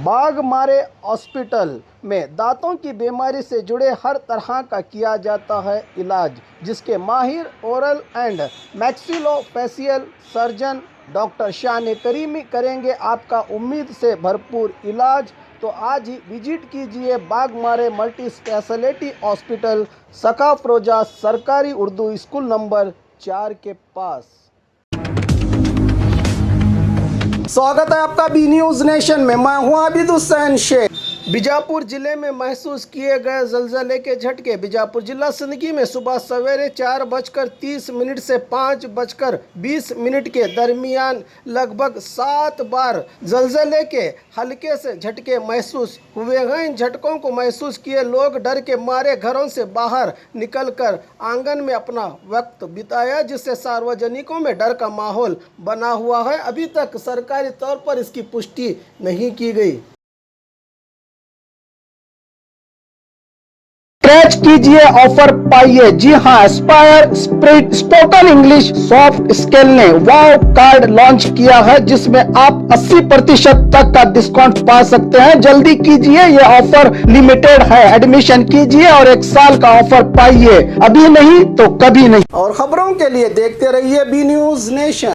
Baghmare hospital में दांतों की बीमारी से जुड़े हर तरह का किया जाता है इलाज, जिसके माहिर oral and maxillofacial surgeon doctor शान करीमी करेंगे आपका उम्मीद से भरपूर इलाज। तो आज ही विजिट कीजिए बाघमारे मल्टी स्पेशलिटी हॉस्पिटल, सकाफरोजा सरकारी उर्दू स्कूल नंबर 4 के पास। स्वागत है आपका बी न्यूज़ नेशन में। मैं हूं आबिद हुसैन शेख। बीजापुर जिले में महसूस किए गए ज़लज़ले के झटके। बीजापुर जिला सिंदगी में सुबह सवेरे 4:30 से 5:20 के दरमियान लगभग 7 बार ज़लज़ले के हल्के से झटके महसूस हुए हैं। इन झटकों को महसूस किए लोग डर के मारे घरों से बाहर निकलकर आंगन में अपना वक्त बिताया, जिससे सार्वजनिकों में डर का माहौल बना हुआ है। अभी तक सरकारी तौर पर इसकी पुष्टि नहीं की गई। स्क्रैच कीजिए, ऑफर पाइए। जी हां, Aspire spoken English soft skill ने वाव कार्ड लॉन्च किया है, जिसमें आप 80% तक का डिस्काउंट पा सकते हैं। जल्दी कीजिए, ये ऑफर लिमिटेड है। एडमिशन कीजिए और 1 साल का ऑफर पाइए। अभी नहीं तो कभी नहीं। और खबरों के लिए देखते रहिए बी न्यूज़ नेशन।